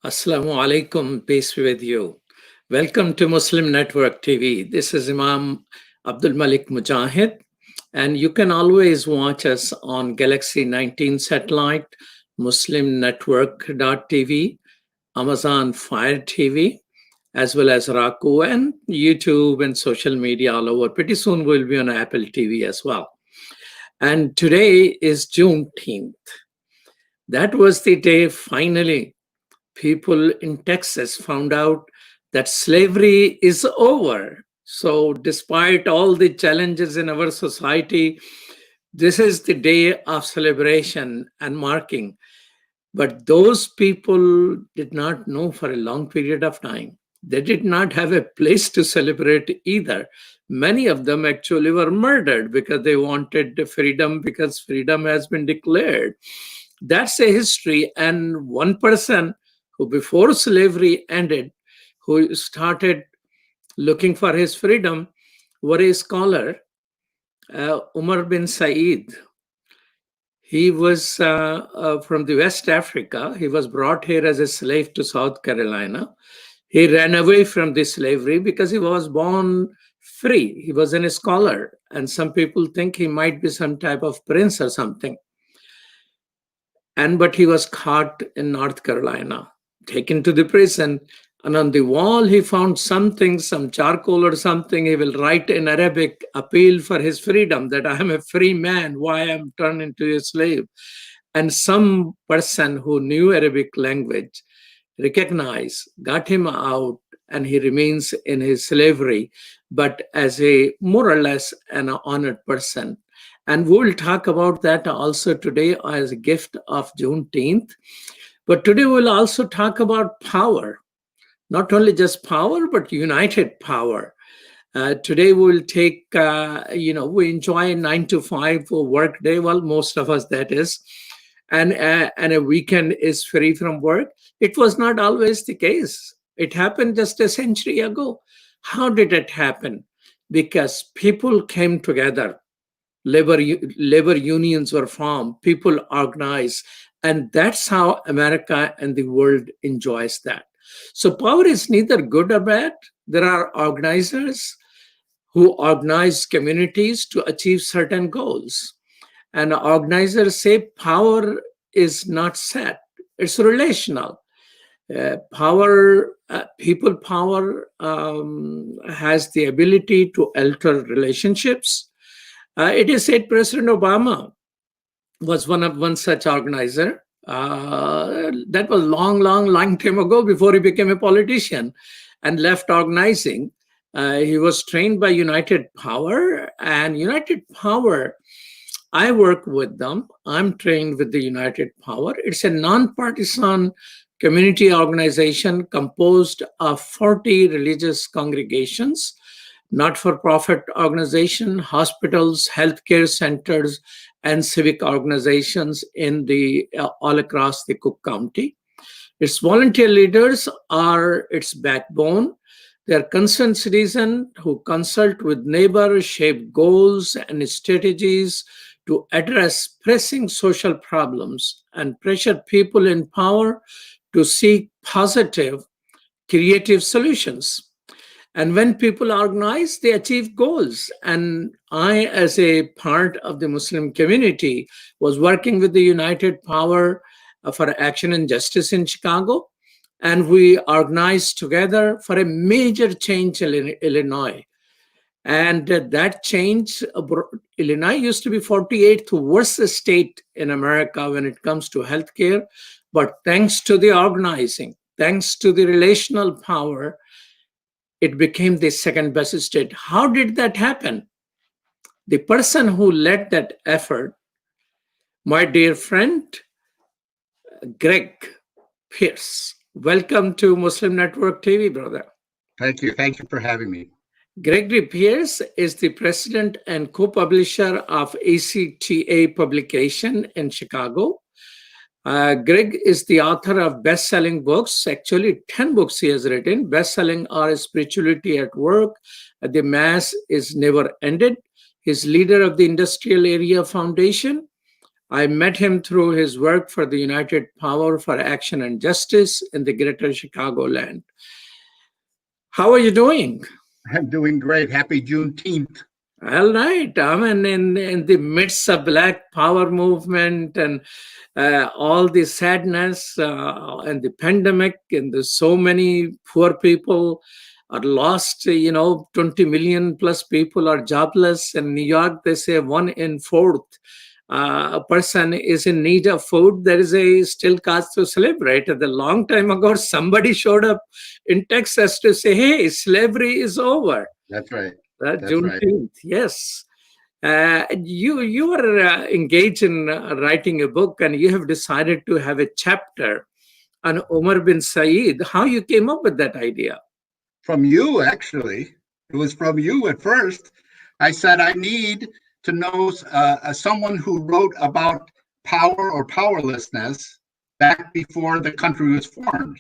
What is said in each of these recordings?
Assalamu alaikum, peace be with you. Welcome to Muslim Network TV. This is Imam Malik Mujahid, and you can always watch us on Galaxy 19 satellite, Muslim Network.tv, Amazon Fire TV, as well as Roku and YouTube and social media all over. Pretty soon we'll be on Apple TV as well. And today is Juneteenth. That was the day finally people in Texas found out that slavery is over. So, despite all the challenges in our society, this is the day of celebration and marking. But those people did not know for a long period of time. They did not have a place to celebrate either. Many of them actually were murdered because they wanted freedom, because freedom has been declared. That's a history. And one person who, before slavery ended, who started looking for his freedom, was a scholar, Umar bin Said. He was from the West Africa. He was brought here as a slave to South Carolina. He ran away from the slavery because he was born free. He wasn't a scholar. And some people think he might be some type of prince or something. But he was caught in North Carolina, taken to the prison. And on the wall, he found something, some charcoal or something. He will write in Arabic, appeal for his freedom, that I am a free man, why I am turned into a slave. And some person who knew Arabic language recognized, got him out, and he remains in his slavery, but as a more or less an honored person. And we'll talk about that also today as a gift of Juneteenth. But today we'll also talk about power. Not only just power, but united power. Today we'll take, we enjoy a 9 to 5 work day. Well, most of us, that is. And a weekend is free from work. It was not always the case. It happened just a century ago. How did it happen? Because people came together. Labor unions were formed. People organized. And that's how America and the world enjoys that. So power is neither good or bad. There are organizers who organize communities to achieve certain goals. And organizers say power is not set, it's relational. People power has the ability to alter relationships. It is said President Obama was one such organizer. That was long time ago, before he became a politician and left organizing. He was trained by United Power, and United Power, I work with them. I'm trained with the United Power. It's a nonpartisan community organization composed of 40 religious congregations, not-for-profit organization, hospitals, healthcare centers, and civic organizations in all across the Cook County. Its volunteer leaders are its backbone. They are concerned citizens who consult with neighbors, shape goals and strategies to address pressing social problems, and pressure people in power to seek positive, creative solutions. And when people organize, they achieve goals. And I, as a part of the Muslim community, was working with the United Power for Action and Justice in Chicago. And we organized together for a major change in Illinois. And that change, Illinois used to be 48th worst state in America when it comes to healthcare. But thanks to the organizing, thanks to the relational power, it became the second best state. How did that happen? The person who led that effort, my dear friend, Greg Pierce. Welcome to Muslim Network TV, brother. Thank you. Thank you for having me. Gregory Pierce is the president and co-publisher of ACTA publication in Chicago. Greg is the author of best-selling books. Actually, 10 books he has written. Best-selling are Spirituality at Work, The Mass is Never Ended. He's leader of the Industrial Area Foundation, I met him through his work for the United Power for Action and Justice in the greater Chicagoland. How are you doing? I'm doing great. Happy Juneteenth. All right. I mean, in the midst of Black Power movement and all the sadness and the pandemic, and there's so many poor people are lost. 20 million plus people are jobless. In New York, they say 1 in 4 a person is in need of food. There is a still cause to celebrate. A long time ago, somebody showed up in Texas to say, "Hey, slavery is over." That's right. That's right. Juneteenth, yes. You are engaged in writing a book, and you have decided to have a chapter on Umar bin Said. How you came up with that idea? From you, actually. It was from you at first. I said, I need to know someone who wrote about power or powerlessness back before the country was formed.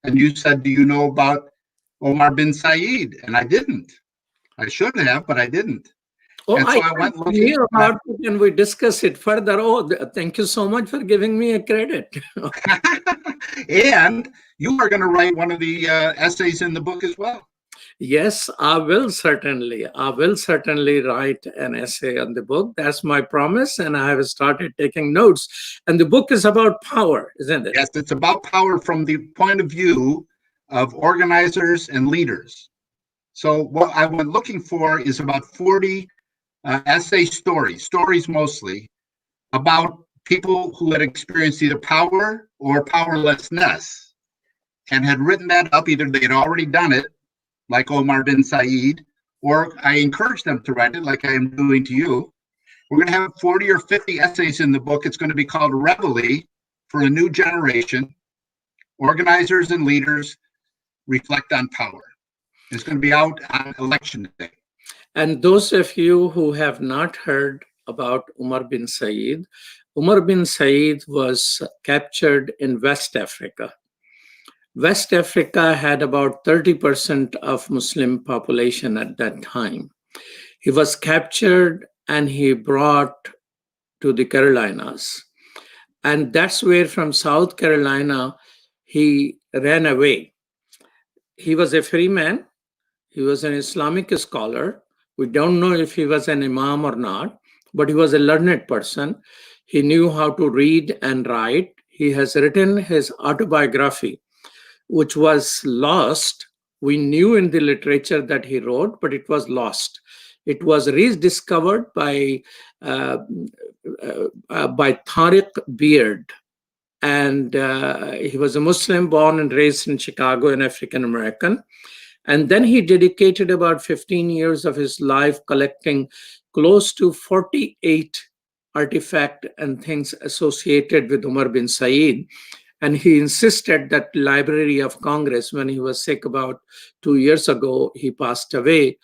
And you said, do you know about Omar bin Said? And I didn't. I should have, but I didn't. Oh, and so I went looking. Hear about it and we discuss it further. Oh, thank you so much for giving me a credit. And you are going to write one of the essays in the book as well. Yes, I will certainly. I will certainly write an essay on the book. That's my promise. And I have started taking notes. And the book is about power, isn't it? Yes, it's about power from the point of view of organizers and leaders. So what I went looking for is about 40 essay stories mostly, about people who had experienced either power or powerlessness and had written that up. Either they had already done it, like Omar bin Said, or I encouraged them to write it, like I am doing to you. We're going to have 40 or 50 essays in the book. It's going to be called Reveille for a New Generation. Organizers and leaders reflect on power. It's going to be out on election day. And those of you who have not heard about Umar bin Said was captured in West Africa. West Africa had about 30% of Muslim population at that time. He was captured and he brought to the Carolinas. And that's where from South Carolina, he ran away. He was a free man. He was an Islamic scholar. We don't know if he was an imam or not, but he was a learned person. He knew how to read and write. He has written his autobiography, which was lost. We knew in the literature that he wrote, but it was lost. It was rediscovered by Tariq Beard. And he was a Muslim born and raised in Chicago, an African American. And then he dedicated about 15 years of his life collecting close to 48 artifacts and things associated with Umar bin Said. And he insisted that Library of Congress, when he was sick about 2 years ago, he passed away.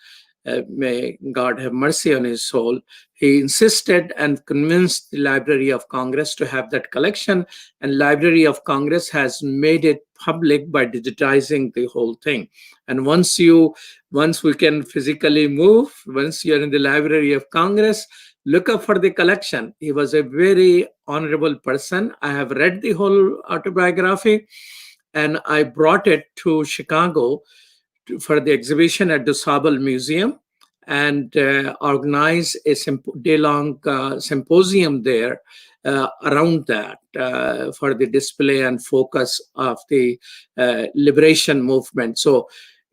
May God have mercy on his soul. He insisted and convinced the Library of Congress to have that collection. And Library of Congress has made it public by digitizing the whole thing. And once we can physically move, once you're in the Library of Congress, look up for the collection. He was a very honorable person. I have read the whole autobiography and I brought it to Chicago for the exhibition at the Sabal Museum and organized a day-long symposium there around that for the display and focus of the liberation movement. So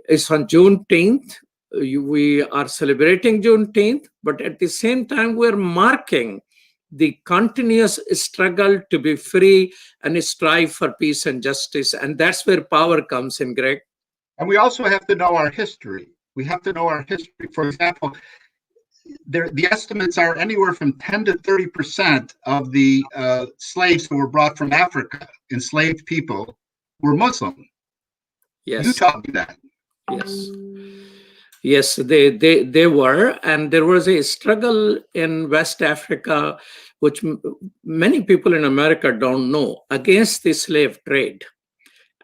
it's on Juneteenth. We are celebrating Juneteenth, but at the same time, we're marking the continuous struggle to be free and strive for peace and justice. And that's where power comes in, Greg. And we also have to know our history. We have to know our history. For example, the estimates are anywhere from 10 to 30% of the slaves who were brought from Africa, enslaved people, were Muslim. Yes. You taught me that. Yes. Yes, they were. And there was a struggle in West Africa, which many people in America don't know, against the slave trade.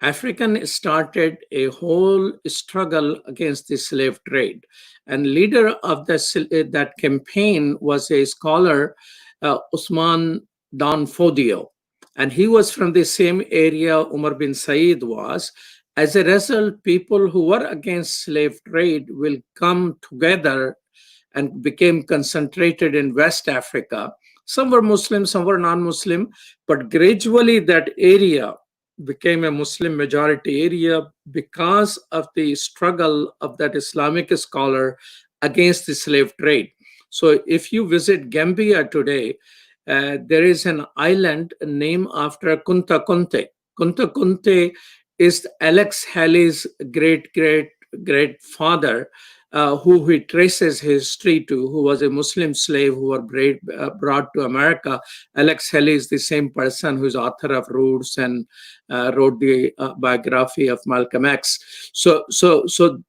Africans started a whole struggle against the slave trade. And leader of that campaign was a scholar, Usman Don Fodio, and he was from the same area Umar bin Said was. As a result, people who were against slave trade will come together and became concentrated in West Africa. Some were Muslim, some were non-Muslim, but gradually that area became a Muslim majority area because of the struggle of that Islamic scholar against the slave trade. So if you visit Gambia today, there is an island named after Kunta Kunte. Kunta Kunte is Alex Haley's great father, who he traces history to, who was a Muslim slave who were brought to America. Alex Haley is the same person who is author of Roots and wrote the biography of Malcolm X. So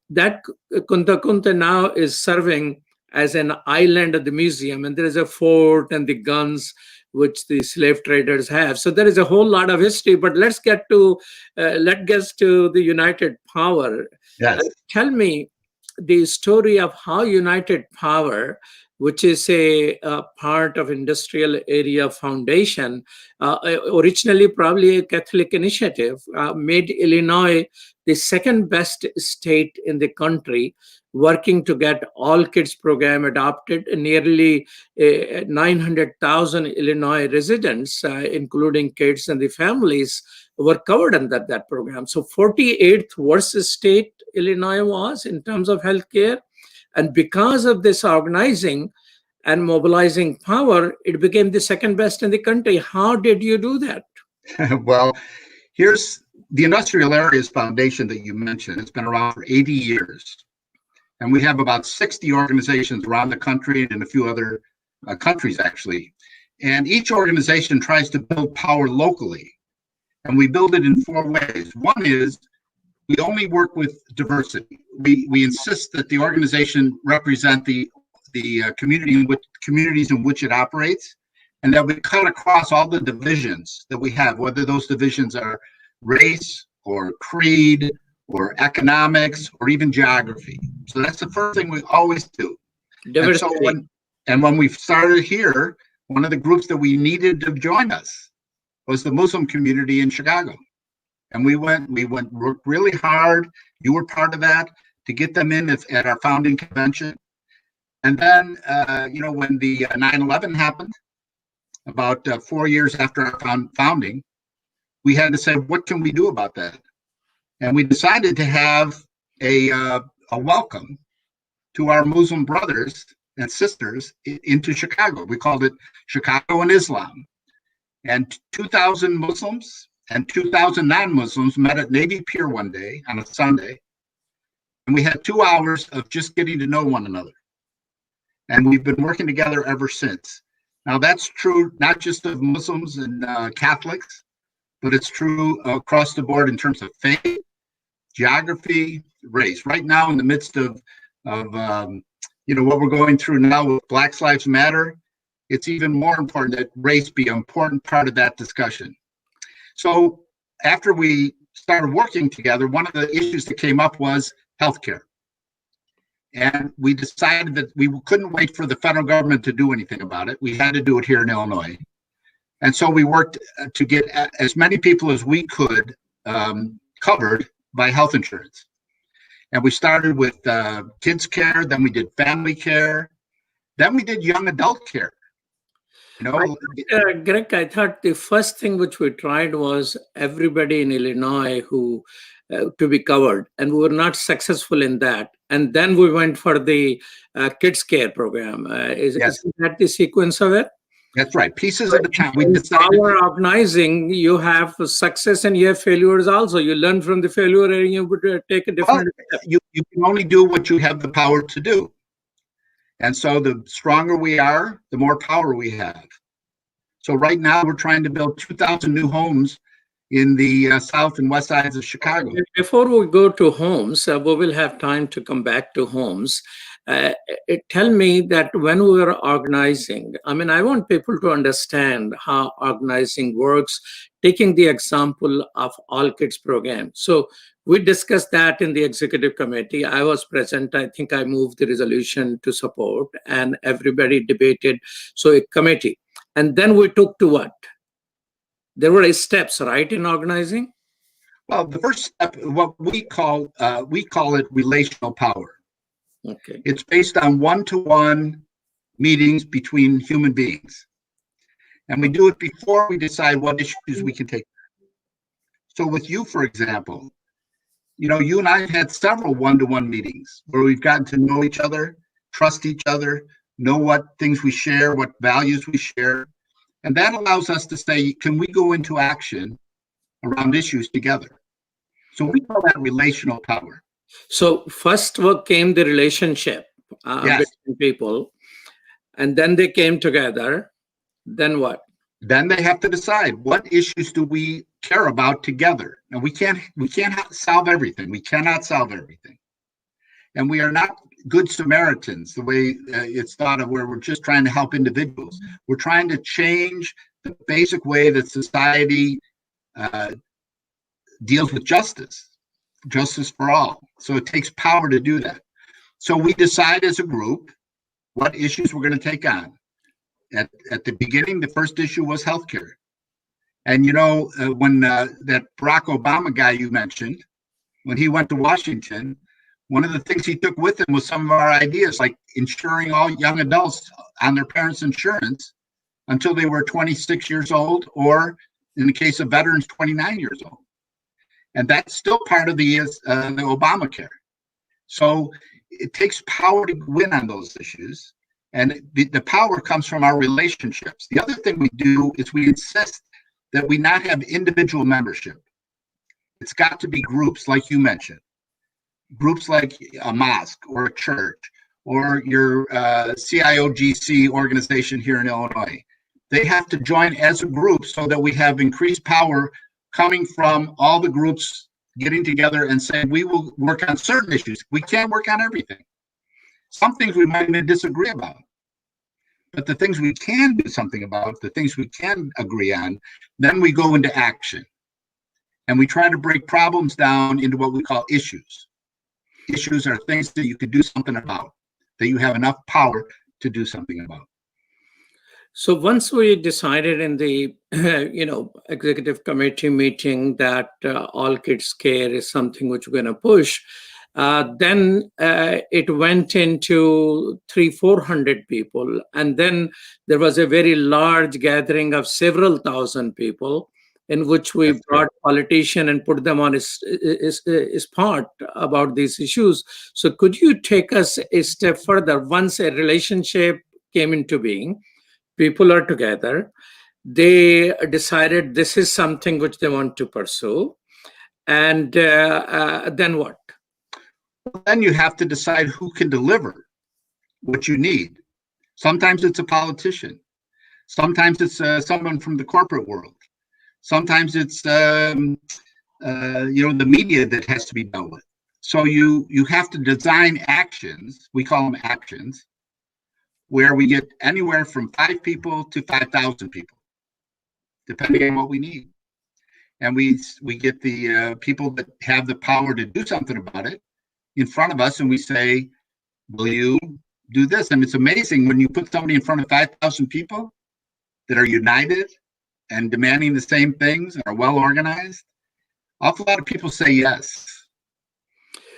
that Kunta Kunta now is serving as an island at the museum, and there is a fort and the guns which the slave traders have. So there is a whole lot of history. But let's get to the United Power. Yes. Tell me the story of how United Power, which is a part of Industrial Area Foundation, originally probably a Catholic initiative, made Illinois the second best state in the country, working to get all kids program adopted. Nearly 900,000 Illinois residents, including kids and the families, were covered under that program. So 48th worst state Illinois was in terms of healthcare. And because of this organizing and mobilizing power, it became the second best in the country. How did you do that? Well, here's the Industrial Areas Foundation that you mentioned. It's been around for 80 years. And we have about 60 organizations around the country and in a few other countries, actually. And each organization tries to build power locally. And we build it in 4 ways. One is we only work with diversity. We insist that the organization represent the communities in which it operates, and that we cut across all the divisions that we have, whether those divisions are race or creed or economics or even geography. So that's the first thing we always do. Diversity. And when we started here, one of the groups that we needed to join us was the Muslim community in Chicago. And we worked really hard. You were part of that, to get them in at our founding convention. And then, when the 9/11 happened, about 4 years after our founding, we had to say, what can we do about that? And we decided to have a welcome to our Muslim brothers and sisters into Chicago. We called it Chicago and Islam. And 2,000 Muslims and 2,000 non-Muslims met at Navy Pier one day on a Sunday. And we had 2 hours of just getting to know one another. And we've been working together ever since. Now, that's true not just of Muslims and Catholics, but it's true across the board in terms of faith, geography, race. Right now, in the midst of what we're going through now with Black Lives Matter, it's even more important that race be an important part of that discussion. So after we started working together, one of the issues that came up was healthcare. And we decided that we couldn't wait for the federal government to do anything about it. We had to do it here in Illinois. And so we worked to get as many people as we could covered by health insurance. And we started with kids care, then we did family care, then we did young adult care. Greg, I thought the first thing which we tried was everybody in Illinois who to be covered, and we were not successful in that. And then we went for the kids care program. Isn't that the sequence of it? That's right. Pieces at a time. We decided power organizing, you have success and you have failures also. You learn from the failure and you would take a different step. You can only do what you have the power to do. And so the stronger we are, the more power we have. So right now we're trying to build 2,000 new homes in the south and west sides of Chicago. Before we go to homes, we will have time to come back to homes. Tell me that when we were organizing, I want people to understand how organizing works, taking the example of All Kids program. So we discussed that in the executive committee. I was present. I think I moved the resolution to support, and everybody debated. So a committee. And then we took to what? There were steps, right, in organizing? Well, the first step, what we call it relational power. Okay. It's based on one-to-one meetings between human beings. And we do it before we decide what issues we can take. So with you, for example, you and I have had several one-to-one meetings where we've gotten to know each other, trust each other, know what things we share, what values we share. And that allows us to say, can we go into action around issues together? So we call that relational power. So first what came the relationship Yes. between people, and then they came together. Then what? Then they have to decide what issues do we care about together. Now we can't solve everything. We cannot solve everything. And we are not good Samaritans, the way it's thought of, where we're just trying to help individuals. We're trying to change the basic way that society deals with justice for all. So it takes power to do that. So we decide as a group what issues we're going to take on. At the beginning, the first issue was healthcare. And when that Barack Obama guy you mentioned, when he went to Washington, one of the things he took with him was some of our ideas, like insuring all young adults on their parents' insurance until they were 26 years old, or in the case of veterans, 29 years old. And that's still part of the Obamacare. So it takes power to win on those issues. And the power comes from our relationships. The other thing we do is we insist that we not have individual membership. It's got to be groups, like you mentioned. Groups like a mosque or a church or your CIOGC organization here in Illinois. They have to join as a group so that we have increased power coming from all the groups getting together and saying we will work on certain issues. We can't work on everything. Some things we might even disagree about. But the things we can do something about, the things we can agree on, then we go into action. And we try to break problems down into what we call issues. Issues are things that you could do something about, that you have enough power to do something about. So once we decided in the executive committee meeting that all kids care is something which we're going to push, then it went into 300-400 people, and then there was a very large gathering of several thousand people, in which we brought politicians and put them on his part about these issues. So could you take us a step further? Once a relationship came into being, people are together, they decided this is something which they want to pursue, and then what? Then you have to decide who can deliver what you need. Sometimes it's a politician. Sometimes it's someone from the corporate world. Sometimes it's the media that has to be dealt with. So you have to design actions. We call them actions, where we get anywhere from 5 people to 5,000 people, depending on what we need. And we get the people that have the power to do something about it in front of us, and we say, will you do this? And it's amazing when you put somebody in front of 5,000 people that are united and demanding the same things and are well organized. Awful lot of people say yes.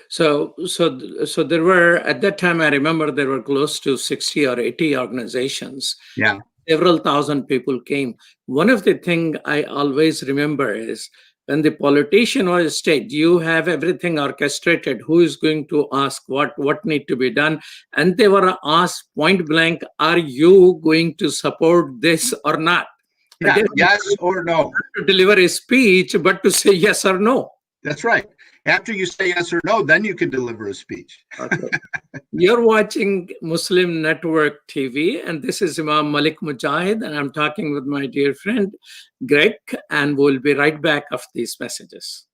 So there were, at that time, I remember there were close to 60 or 80 organizations. Yeah. Several thousand people came. One of the things I always remember is when the politician was stated, you have everything orchestrated, who is going to ask what need to be done? And they were asked point blank, are you going to support this or not? Yeah, yes or no. Not to deliver a speech, but to say yes or no. That's right. After you say yes or no, then you can deliver a speech. Okay. You're watching Muslim Network TV, and this is Imam Malik Mujahid, and I'm talking with my dear friend, Greg, and we'll be right back after these messages.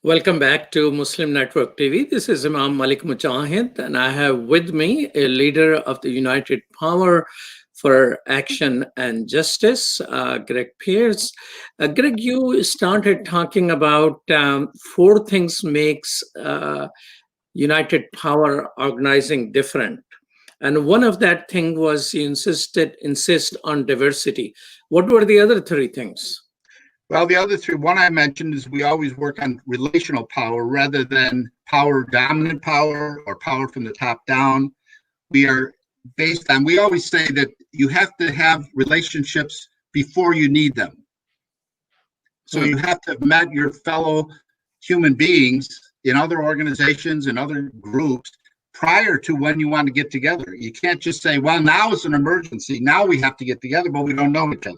Welcome back to Muslim Network TV. This is Imam Malik Mujahid, and I have with me a leader of the United Power for Action and Justice, Greg Pierce. Greg, you started talking about four things makes United Power organizing different. And one of that thing was you insist on diversity. What were the other three things? Well, the other three, one I mentioned is we always work on relational power rather than power, dominant power, or power from the top down. We are based on, we always say that you have to have relationships before you need them. So you have to have met your fellow human beings in other organizations and other groups prior to when you want to get together. You can't just say, well, now it's an emergency. Now we have to get together, but we don't know each other.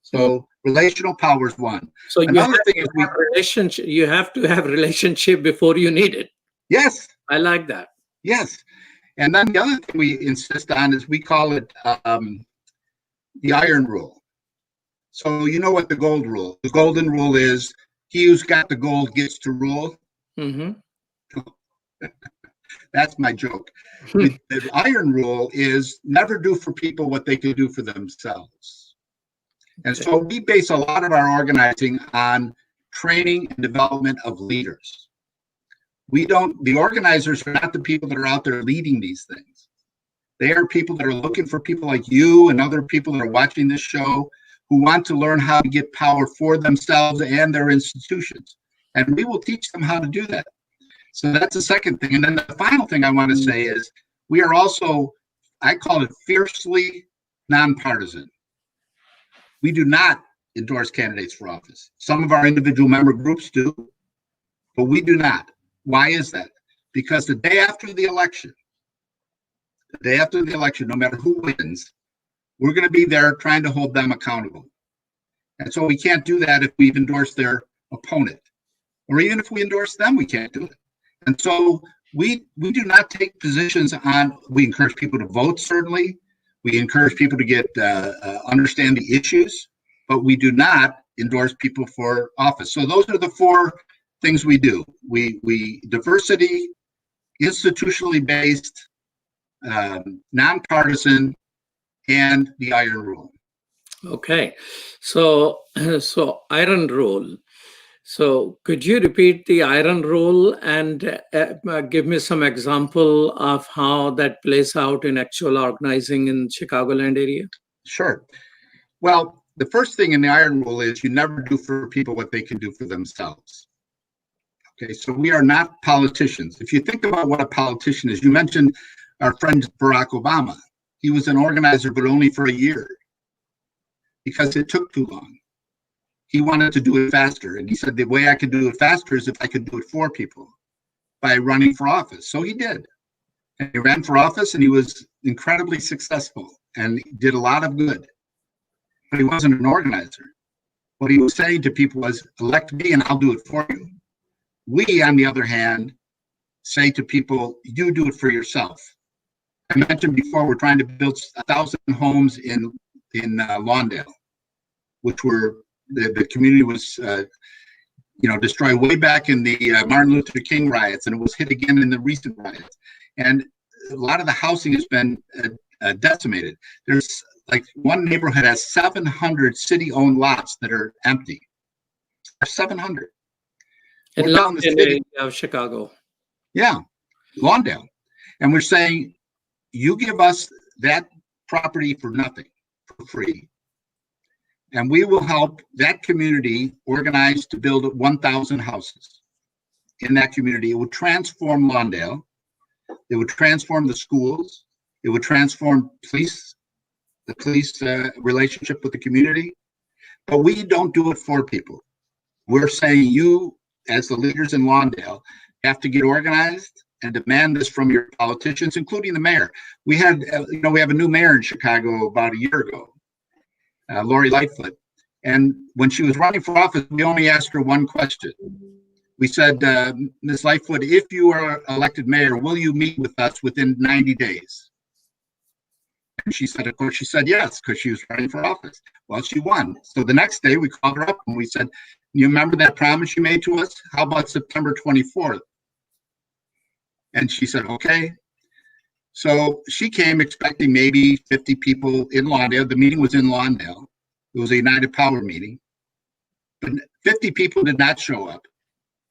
So relational power is one. So another thing is relationship. You have to have relationship before you need it. Yes. I like that. Yes. And then the other thing we insist on is we call it the iron rule. So you know what the gold rule? The golden rule is he who's got the gold gets to rule. Mm-hmm. That's my joke. The iron rule is never do for people what they can do for themselves. And so we base a lot of our organizing on training and development of leaders. The organizers are not the people that are out there leading these things. They are people that are looking for people like you and other people that are watching this show who want to learn how to get power for themselves and their institutions. And we will teach them how to do that. So that's the second thing. And then the final thing I want to say is we are also, I call it fiercely nonpartisan. We do not endorse candidates for office. Some of our individual member groups do, but we do not. Why is that? Because the day after the election, no matter who wins, we're going to be there trying to hold them accountable. And so we can't do that if we've endorsed their opponent. Or even if we endorse them, we can't do it. And so we do not take positions on, we encourage people to vote, certainly. We encourage people to get understand the issues, but we do not endorse people for office. So those are the four things we do. We diversity, institutionally based, nonpartisan, and the iron rule. Okay, so iron rule. So could you repeat the iron rule and give me some example of how that plays out in actual organizing in Chicagoland area? Sure. Well, the first thing in the iron rule is you never do for people what they can do for themselves. Okay, so we are not politicians. If you think about what a politician is, you mentioned our friend Barack Obama. He was an organizer, but only for a year because it took too long. He wanted to do it faster. And he said, the way I could do it faster is if I could do it for people by running for office. So he did. And he ran for office and he was incredibly successful and did a lot of good. But he wasn't an organizer. What he was saying to people was, elect me and I'll do it for you. We, on the other hand, say to people, you do it for yourself. I mentioned before, we're trying to build 1,000 homes in Lawndale, which were, the community was, destroyed way back in the Martin Luther King riots, and it was hit again in the recent riots. And a lot of the housing has been decimated. There's like one neighborhood has 700 city-owned lots that are empty. 700. In Lawndale of Chicago. Yeah, Lawndale. And we're saying, you give us that property for nothing, for free. And we will help that community organize to build 1,000 houses in that community. It would transform Lawndale. It would transform the schools. It would transform the police relationship with the community. But we don't do it for people. We're saying you, as the leaders in Lawndale, have to get organized and demand this from your politicians, including the mayor. We had, we have a new mayor in Chicago about a year ago, Lori Lightfoot. And when she was running for office, we only asked her one question. We said, Ms. Lightfoot, if you are elected mayor, will you meet with us within 90 days? And she said, of course, she said yes, because she was running for office. Well, she won. So the next day we called her up and we said, You remember that promise you made to us? How about September 24th? And she said, okay. So she came expecting maybe 50 people in Lawndale. The meeting was in Lawndale. It was a United Power meeting. But 50 people did not show up.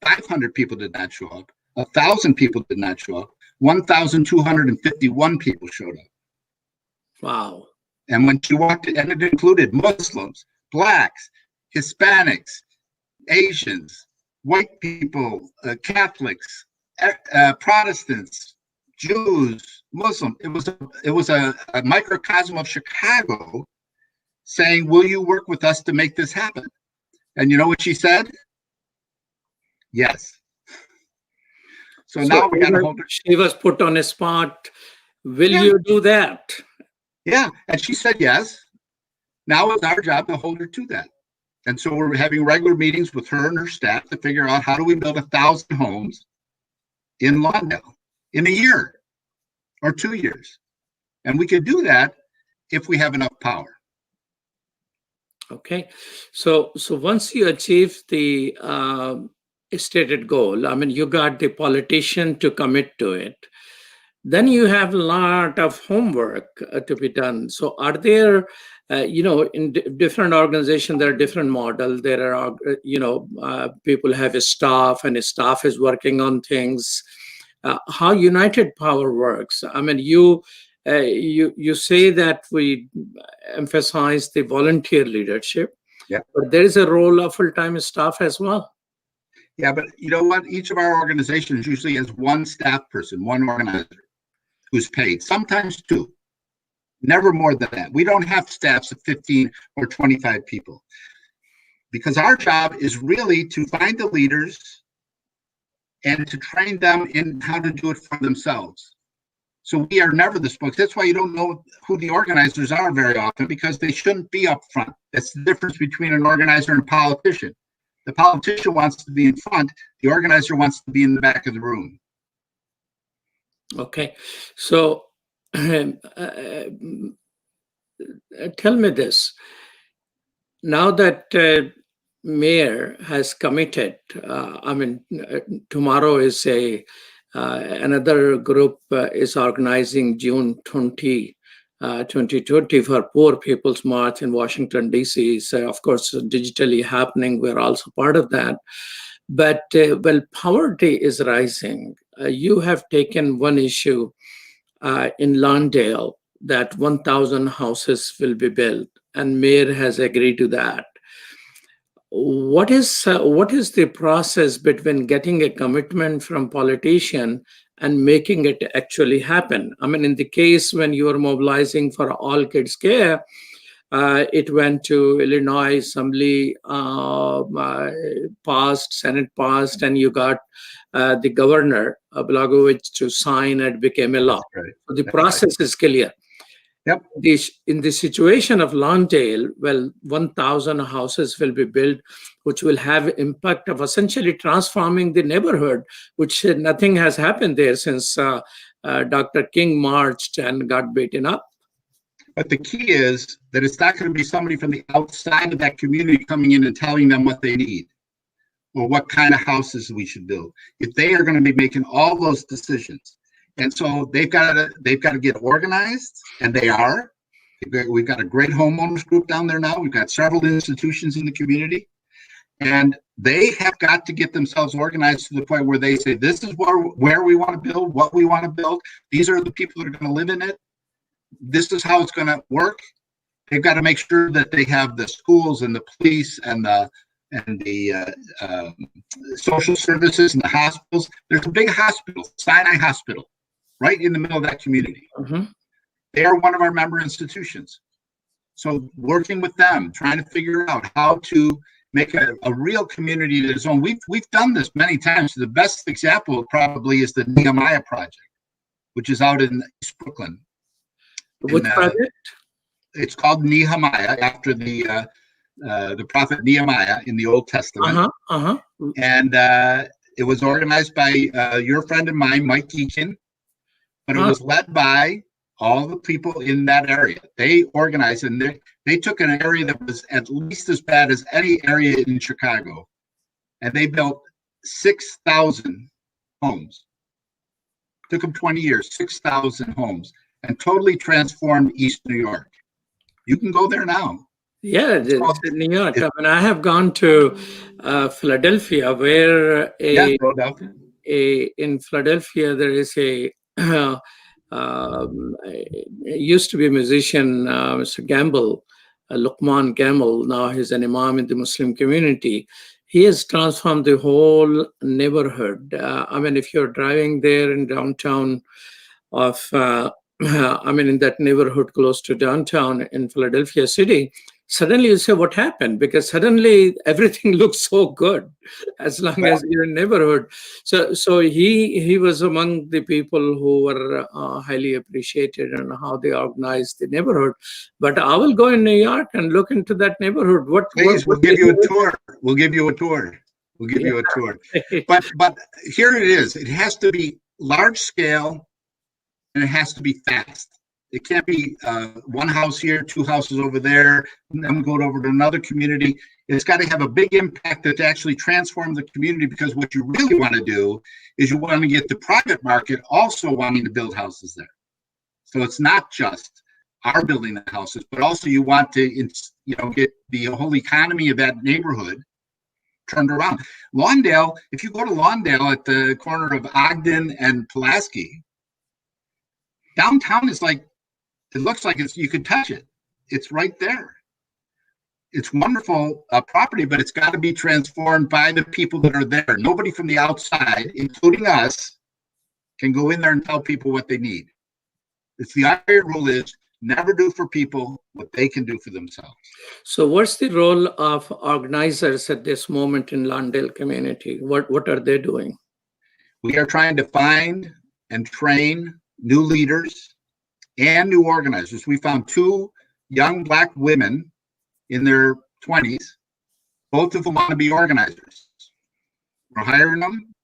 500 people did not show up. 1,000 people did not show up. 1,251 people showed up. Wow. And when she walked in, and it included Muslims, Blacks, Hispanics, Asians, white people, Catholics, Protestants, Jews, Muslim. It was a microcosm of Chicago saying, will you work with us to make this happen? And you know what she said? Yes. So now we got to hold her. She was put on a spot. Will you do that? Yeah. And she said yes. Now it's our job to hold her to that. And so we're having regular meetings with her and her staff to figure out how do we build 1,000 homes in Lawndale in a year or 2 years. And we could do that if we have enough power. Okay. So once you achieve the stated goal, I mean, you got the politician to commit to it, then you have a lot of homework to be done. So are there, in different organizations, there are different models. There are, people have a staff and a staff is working on things. How United Power works. I mean, you say that we emphasize the volunteer leadership, but there is a role of full-time staff as well. Yeah, but you know what? Each of our organizations usually has one staff person, one organizer who's paid, sometimes two, never more than that. We don't have staffs of 15 or 25 people because our job is really to find the leaders and to train them in how to do it for themselves. So we are never the spokes. That's why you don't know who the organizers are very often, because they shouldn't be up front. That's the difference between an organizer and a politician. The politician wants to be in front. The organizer wants to be in the back of the room. Okay. So tell me this. Now that mayor has committed, tomorrow is another group is organizing June 20, 2020 for Poor People's March in Washington, D.C. So, of course, digitally happening. We're also part of that. But poverty is rising. You have taken one issue in Lawndale that 1,000 houses will be built, and mayor has agreed to that. What is the process between getting a commitment from politician and making it actually happen? I mean, in the case when you are mobilizing for all kids care, it went to Illinois Assembly, Senate passed, and you got the governor, Blagojevich, to sign, and it became a law. Right. So the process is clear. Yep. In the situation of Lawndale, 1,000 houses will be built, which will have impact of essentially transforming the neighborhood, which nothing has happened there since Dr. King marched and got beaten up. But the key is that it's not going to be somebody from the outside of that community coming in and telling them what they need or what kind of houses we should build. If they are going to be making all those decisions. And so they've got to get organized, and they are. We've got a great homeowners group down there now. We've got several institutions in the community, and they have got to get themselves organized to the point where they say, this is where we want to build, what we want to build. These are the people that are going to live in it. This is how it's going to work. They've got to make sure that they have the schools and the police and the social services and the hospitals. There's a big hospital, Sinai Hospital, right in the middle of that community. Mm-hmm. They are one of our member institutions. So working with them, trying to figure out how to make a real community of its own. We've done this many times. The best example probably is the Nehemiah Project, which is out in East Brooklyn. Which project? It's called Nehemiah, after the prophet Nehemiah in the Old Testament. And it was organized by your friend of mine, Mike Deakin, but it was led by all the people in that area. They organized, and they took an area that was at least as bad as any area in Chicago, and they built 6,000 homes. Took them 20 years, 6,000 homes, and totally transformed East New York. You can go there now. Yeah, It's called, it's in New York. I mean, I have gone to Philadelphia, where Philadelphia. in Philadelphia there is it used to be a musician, Mr. Gamble, Luqman Gamble. Now he's an imam in the Muslim community. He has transformed the whole neighborhood. I mean, if you're driving there in downtown of, I mean, in that neighborhood close to downtown in Philadelphia city, suddenly you say, what happened? Because suddenly everything looks so good as long as you're in neighborhood. So he was among the people who were highly appreciated and how they organized the neighborhood. But I will go in New York and look into that neighborhood. Please, we'll give you a tour. We'll give you a tour. We'll give you a tour. But here it is. It has to be large scale, and it has to be fast. It can't be one house here, two houses over there, and then go over to another community. It's got to have a big impact to actually transform the community, because what you really want to do is you want to get the private market also wanting to build houses there. So it's not just our building the houses, but also you want to, get the whole economy of that neighborhood turned around. Lawndale, if you go to Lawndale at the corner of Ogden and Pulaski, downtown is like, it looks like you can touch it. It's right there. It's wonderful property, but it's got to be transformed by the people that are there. Nobody from the outside, including us, can go in there and tell people what they need. It's the iron rule is never do for people what they can do for themselves. So what's the role of organizers at this moment in Lawndale community? What are they doing? We are trying to find and train new leaders and new organizers. We found 2 young Black women in their 20s. Both of them want to be organizers. We're hiring them.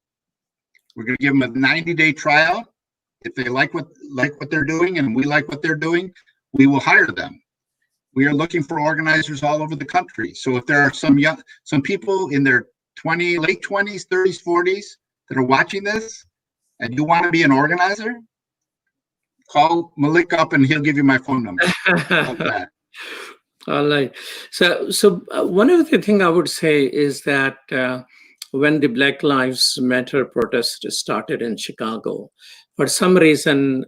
We're going to give them a 90-day trial. If they like what they're doing and we like what they're doing, we will hire them. We are looking for organizers all over the country. So if there are some people in their late 20s, 30s, 40s that are watching this, and you want to be an organizer, call Malik up and he'll give you my phone number. All right. So one of the things I would say is that when the Black Lives Matter protest started in Chicago, for some reason,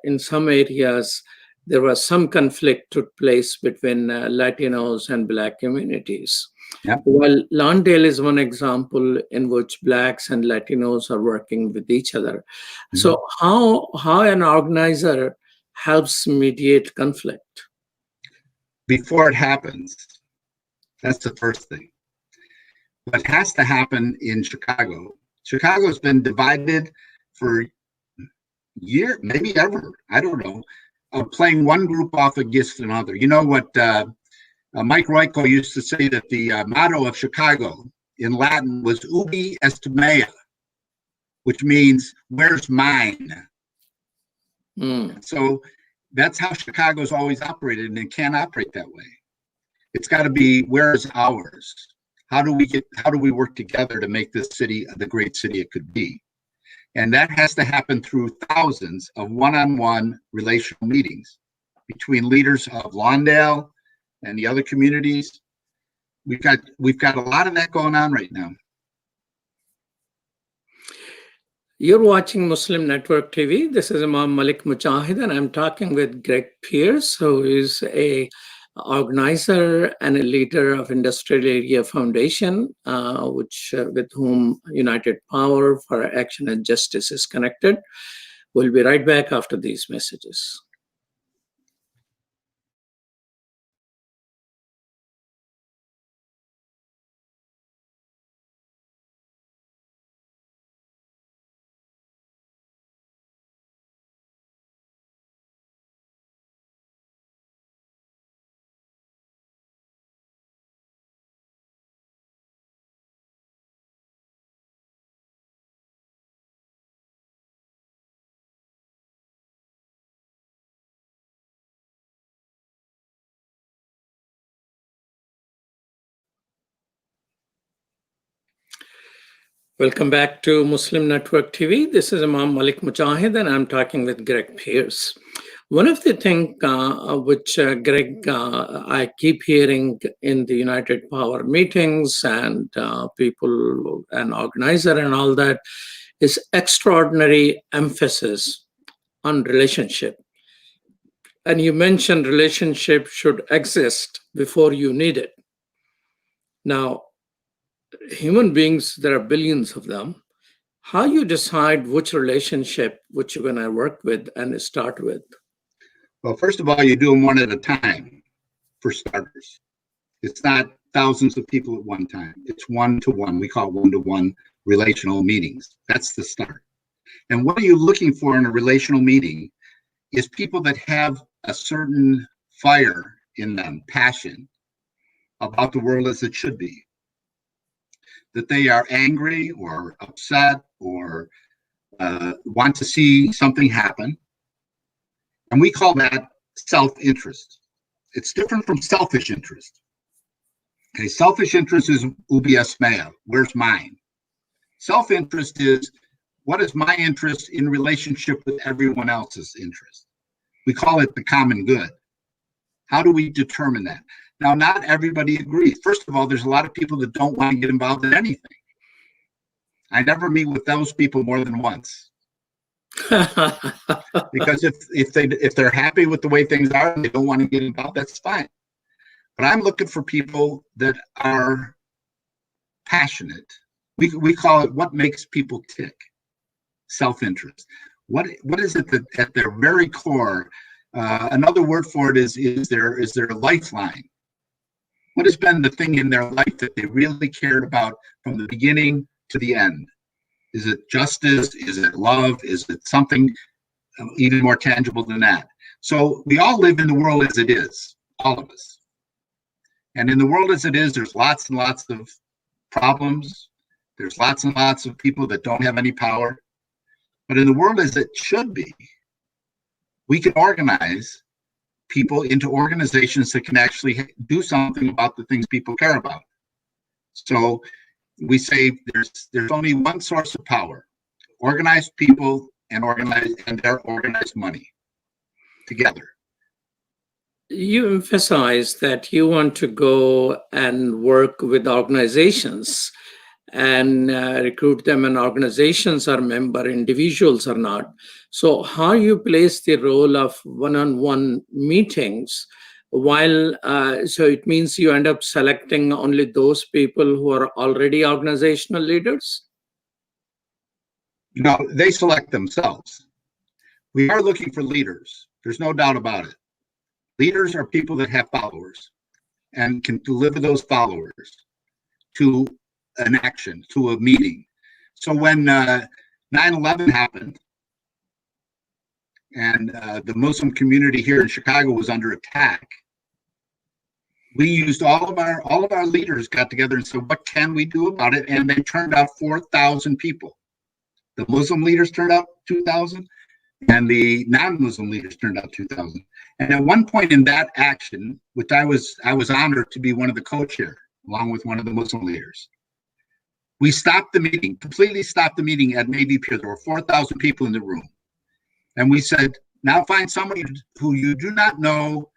in some areas, there was some conflict took place between Latinos and Black communities. Yep. Well, Lawndale is one example in which Blacks and Latinos are working with each other. Mm-hmm. So how an organizer helps mediate conflict? Before it happens, that's the first thing. What has to happen in Chicago has been divided for years, maybe ever, I don't know, of playing one group off against another. You know what Mike Royko used to say, that the motto of Chicago in Latin was ubi est mea, which means where's mine? So that's how Chicago's always operated, and it can't operate that way. It's got to be where's ours? How do we work together to make this city the great city it could be? And that has to happen through thousands of one-on-one relational meetings between leaders of Lawndale and the other communities. We've got a lot of that going on right now. You're watching Muslim Network TV. This is Imam Malik Mujahid, and I'm talking with Greg Pierce, who is a organizer and a leader of Industrial Area Foundation, with whom United Power for Action and Justice is connected. We'll be right back after these messages. Welcome back to Muslim Network TV. This is Imam Malik Mujahid, and I'm talking with Greg Pierce. One of the things which Greg, I keep hearing in the United Power meetings and people and organizer and all that is extraordinary emphasis on relationship. And you mentioned relationship should exist before you need it. Now, human beings, there are billions of them. How you decide which relationship which you're going to work with and start with? Well, first of all, you do them one at a time, for starters. It's not thousands of people at one time. It's one-to-one. We call it one-to-one relational meetings. That's the start. And what are you looking for in a relational meeting is people that have a certain fire in them, passion about the world as it should be. That they are angry or upset or want to see something happen. And we call that self-interest. It's different from selfish interest. Okay, selfish interest is ubi es mea, where's mine? Self-interest is what is my interest in relationship with everyone else's interest? We call it the common good. How do we determine that? Now, not everybody agrees. First of all, there's a lot of people that don't want to get involved in anything. I never meet with those people more than once. Because if they're happy with the way things are and they don't want to get involved, that's fine. But I'm looking for people that are passionate. We call it what makes people tick. Self-interest. What is it that at their very core? Another word for it is their lifeline. What has been the thing in their life that they really cared about from the beginning to the end? Is it justice? Is it love? Is it something even more tangible than that? So we all live in the world as it is, all of us. And in the world as it is, there's lots and lots of problems. There's lots and lots of people that don't have any power. But in the world as it should be, we can organize people into organizations that can actually do something about the things people care about. So we say there's only one source of power: organized people and their organized money together. You emphasize that you want to go and work with organizations and recruit them, and organizations are member, individuals are not. So how you place the role of one-on-one meetings while, so it means you end up selecting only those people who are already organizational leaders? No, they select themselves. We are looking for leaders. There's no doubt about it. Leaders are people that have followers and can deliver those followers to an action, to a meeting. So when 9/11 happened and the Muslim community here in Chicago was under attack, we used all of our leaders got together and said, what can we do about it? And they turned out 4,000 people. The Muslim leaders turned out 2,000 and the non-Muslim leaders turned out 2,000. And at one point in that action, which I was honored to be one of the co-chair, along with one of the Muslim leaders, we stopped the meeting, completely stopped the meeting at Navy Pier. There were 4,000 people in the room. And we said, now find somebody who you do not know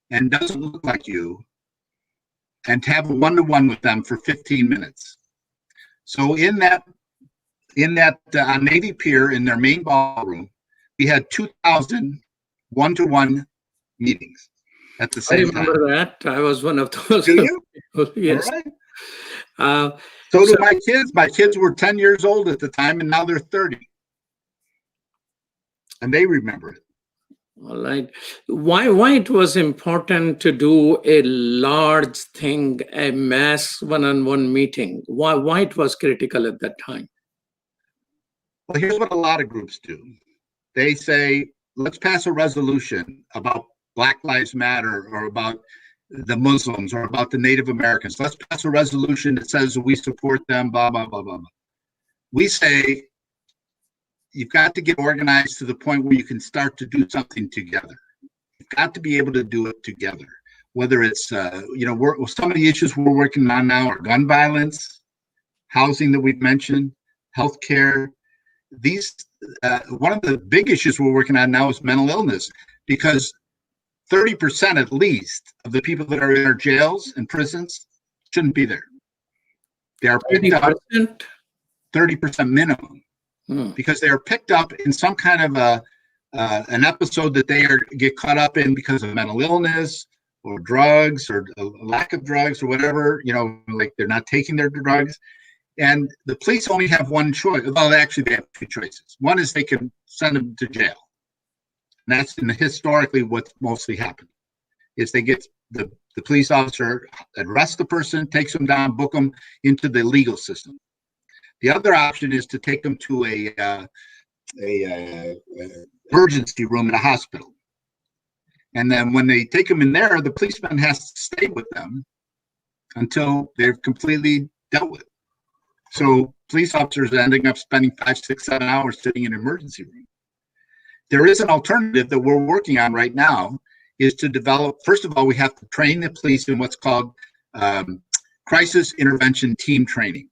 and doesn't look like you, and have a one-to-one with them for 15 minutes. So in that on Navy Pier, in their main ballroom, we had 2,000 one-to-one meetings at the same time. I remember that. I was one of those. Do you? People. Yes. Right. So do my kids. My kids were 10 years old at the time, and now they're 30. And they remember it. All right. Why it was important to do a large thing, a mass one-on-one meeting? Why it was critical at that time? Well, here's what a lot of groups do. They say, let's pass a resolution about Black Lives Matter or about the Muslims or about the Native Americans. Let's pass a resolution that says we support them, blah, blah, blah, blah, blah. We say, you've got to get organized to the point where you can start to do something together. You've got to be able to do it together. Whether it's, some of the issues we're working on now are gun violence, housing that we've mentioned, healthcare. These one of the big issues we're working on now is mental illness, because 30% at least of the people that are in our jails and prisons shouldn't be there. They are picked up 30% minimum, because they are picked up in some kind of an episode that they get caught up in because of mental illness or drugs or a lack of drugs or whatever, like they're not taking their drugs. And the police only have one choice. Well, actually, they have two choices. One is they can send them to jail. And that's historically what's mostly happened, is they get the police officer arrests the person, takes them down, book them into the legal system. The other option is to take them to a emergency room in a hospital. And then when they take them in there, the policeman has to stay with them until they're completely dealt with. So police officers are ending up spending 5, 6, 7 hours sitting in an emergency room. There is an alternative that we're working on right now, is to develop, first of all, we have to train the police in what's called crisis intervention team training.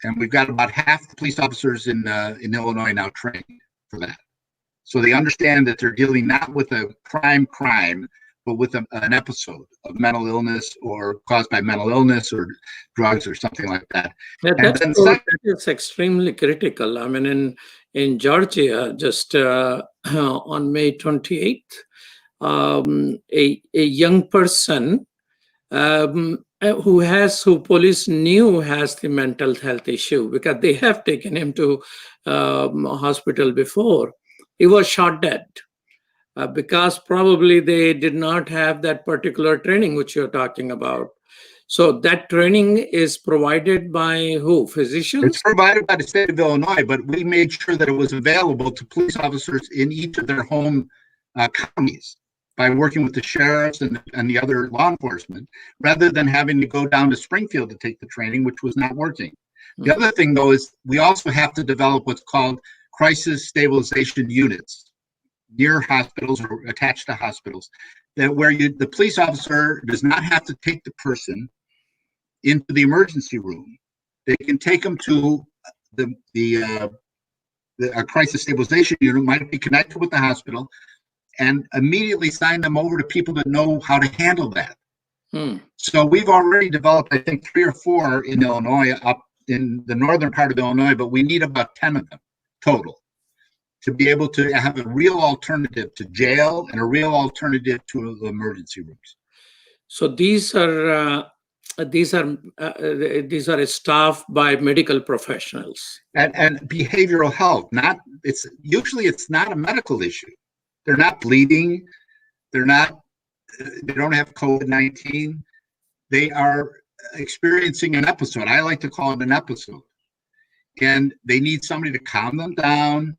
And we've got about half the police officers in Illinois now trained for that. So they understand that they're dealing not with a crime, but with an episode of mental illness or caused by mental illness or drugs or something like that. Yeah, that is extremely critical. I mean, in Georgia, just on May 28th, a young person who police knew has the mental health issue, because they have taken him to hospital before. He was shot dead because probably they did not have that particular training which you're talking about. So that training is provided by who? Physicians? It's provided by the state of Illinois, but we made sure that it was available to police officers in each of their home counties by working with the sheriffs and the other law enforcement, rather than having to go down to Springfield to take the training, which was not working. The other thing, though, is we also have to develop what's called crisis stabilization units near hospitals or attached to hospitals, that where the police officer does not have to take the person into the emergency room. They can take them to a crisis stabilization unit, might be connected with the hospital, and immediately sign them over to people that know how to handle that. So we've already developed, I think, 3 or 4 in Illinois, up in the northern part of Illinois, but we need about 10 of them total to be able to have a real alternative to jail and a real alternative to the emergency rooms. So these are staffed by medical professionals and behavioral health. It's not a medical issue. They're not bleeding. They don't have COVID-19. They are experiencing an episode. I like to call it an episode. And they need somebody to calm them down.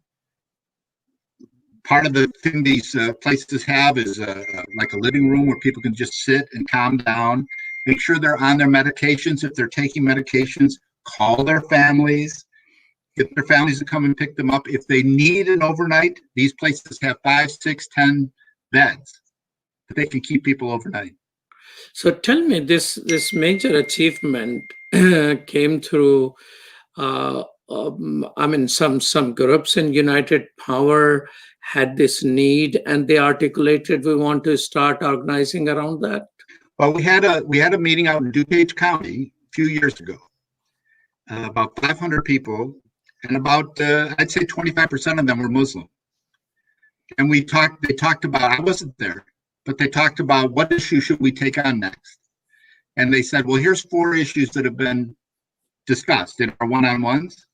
Part of the thing these places have is like a living room where people can just sit and calm down. Make sure they're on their medications. If they're taking medications, call their families. Get their families to come and pick them up. If they need an overnight, these places have 5, 6, 10 beds that they can keep people overnight. So tell me, this major achievement came through, some groups in United Power had this need and they articulated, we want to start organizing around that. Well, we had a meeting out in DuPage County a few years ago, about 500 people, and about I'd say 25% of them were Muslim. And they talked about, I wasn't there, but they talked about what issue should we take on next. And they said, well, here's 4 issues that have been discussed in our one-on-ones.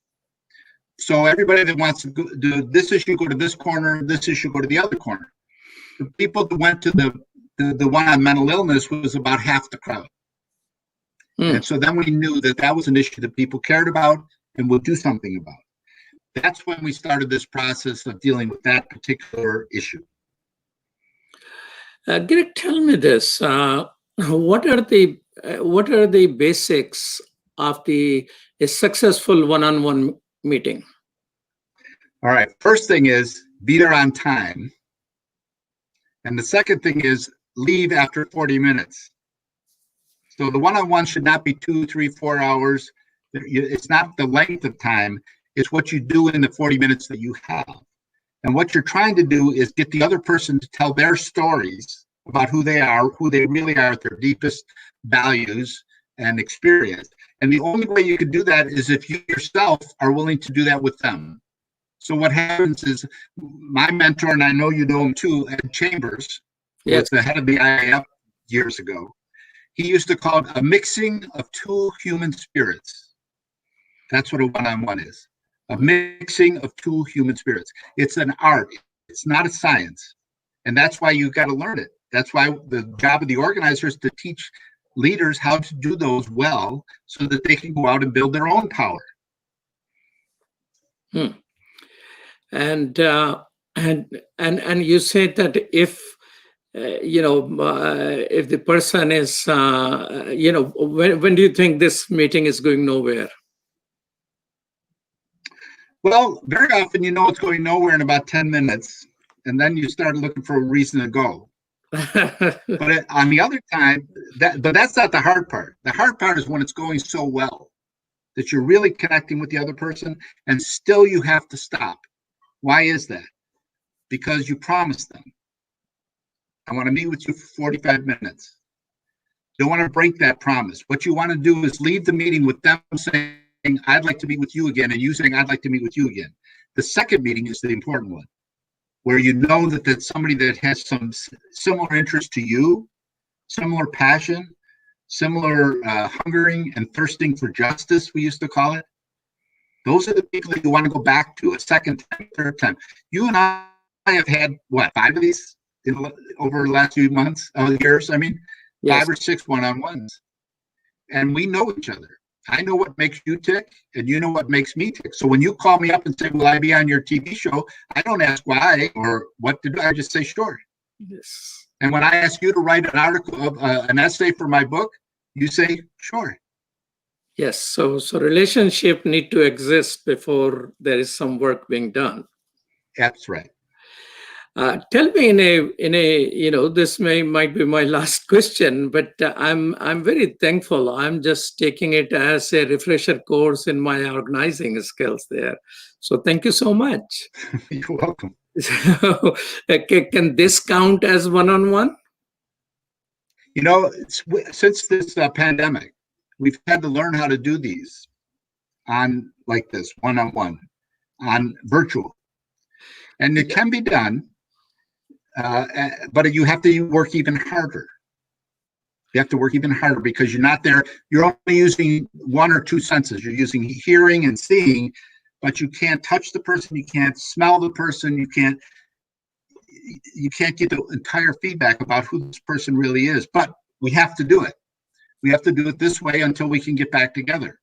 So everybody that wants to do this issue, go to this corner, this issue, go to the other corner. The people that went to the one on mental illness was about half the crowd. And so then we knew that was an issue that people cared about and would do something about. That's when we started this process of dealing with that particular issue. Greg, tell me this: what are the basics of a successful one-on-one meeting? All right. First thing is be there on time, and the second thing is leave after 40 minutes. So the one-on-one should not be 2, 3, 4 hours. It's not the length of time. It's what you do in the 40 minutes that you have. And what you're trying to do is get the other person to tell their stories about who they are, who they really are at their deepest values and experience. And the only way you can do that is if you yourself are willing to do that with them. So what happens is my mentor, and I know you know him too, Ed Chambers, who was the head of the IAF years ago. He used to call it a mixing of two human spirits. That's what a one-on-one is. A mixing of two human spirits. It's an art. It's not a science. And that's why you've got to learn it. That's why the job of the organizer is to teach leaders how to do those well so that they can go out and build their own power. And you said that if if the person is when do you think this meeting is going nowhere? Well, very often it's going nowhere in about 10 minutes, and then you start looking for a reason to go. But on the other time, but that's not the hard part. The hard part is when it's going so well that you're really connecting with the other person, and still you have to stop. Why is that? Because you promised them, I want to meet with you for 45 minutes. You don't want to break that promise. What you want to do is leave the meeting with them saying, I'd like to meet with you again, and you saying, I'd like to meet with you again. The second meeting is the important one, where you know that that's somebody that has some similar interest to you, similar passion, similar hungering and thirsting for justice, we used to call it. Those are the people that you want to go back to a second time, third time. You and I have had, 5 of these over the last few months, years, yes. 5 or 6 one-on-ones. And we know each other. I know what makes you tick, and you know what makes me tick. So when you call me up and say, will I be on your TV show? I don't ask why or what to do. I just say, sure. Yes. And when I ask you to write an article, an essay for my book, you say, sure. Yes. So relationship need to exist before there is some work being done. That's right. Tell me in a this might be my last question, but I'm very thankful. I'm just taking it as a refresher course in my organizing skills there. So thank you so much. You're welcome. So, can this count as one-on-one? Since this pandemic, we've had to learn how to do these on like this one-on-one, on virtual, and it can be done. But you have to work even harder. You have to work even harder because you're not there. You're only using 1 or 2 senses. You're using hearing and seeing, but you can't touch the person. You can't smell the person. You can't get the entire feedback about who this person really is. But we have to do it. We have to do it this way until we can get back together.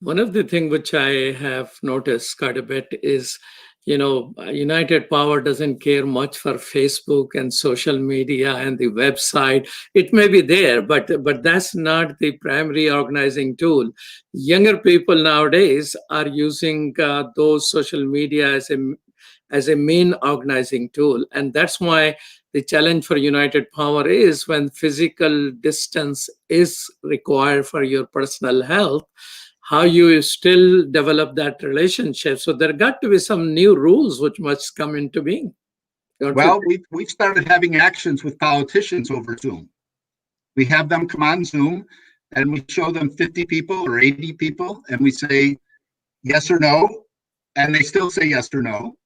One of the things which I have noticed quite a bit is, United Power doesn't care much for Facebook and social media and the website. It may be there, but that's not the primary organizing tool. Younger people nowadays are using those social media as a main organizing tool. And that's why the challenge for United Power is when physical distance is required for your personal health, how you still develop that relationship. So there got to be some new rules which must come into being. Well, we've started having actions with politicians over Zoom. We have them come on Zoom and we show them 50 people or 80 people and we say yes or no, and they still say yes or no.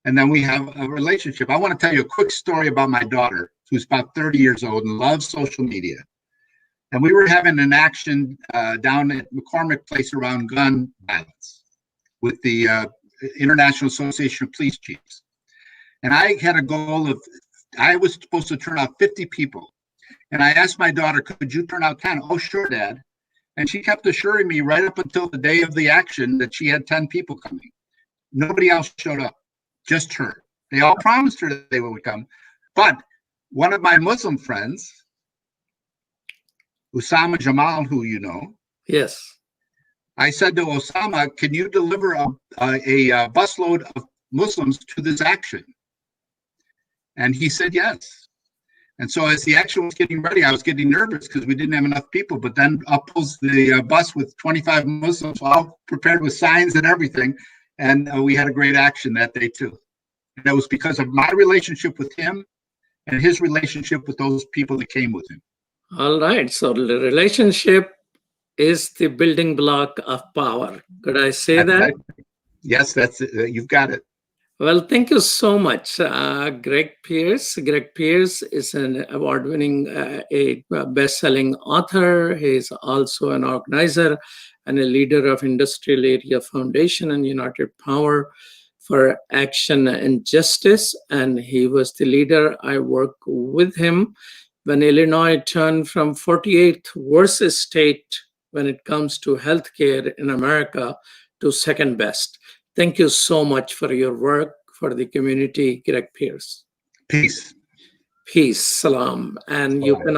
And then we have a relationship. I want to tell you a quick story about my daughter, who's about 30 years old and loves social media. And we were having an action down at McCormick Place around gun violence with the International Association of Police Chiefs. And I had a goal of, I was supposed to turn out 50 people. And I asked my daughter, could you turn out 10? Oh, sure, Dad. And she kept assuring me right up until the day of the action that she had 10 people coming. Nobody else showed up, just her. They all promised her that they would come. But one of my Muslim friends, Osama Jamal, who you know. Yes. I said to Osama, can you deliver a busload of Muslims to this action? And he said yes. And so as the action was getting ready, I was getting nervous because we didn't have enough people. But then up pulls the bus with 25 Muslims, all prepared with signs and everything. And we had a great action that day too. And that was because of my relationship with him and his relationship with those people that came with him. All right. So the relationship is the building block of power. Could I say that? Yes, that's it. You've got it. Well, thank you so much, Greg Pierce. Greg Pierce is an award-winning, a best-selling author. He's also an organizer and a leader of Industrial Area Foundation and United Power for Action and Justice. And he was the leader. I worked with him when Illinois turned from 48th worst state when it comes to healthcare in America to second best. Thank you so much for your work for the community, Greg Pierce. Peace. Peace. Salam. And you can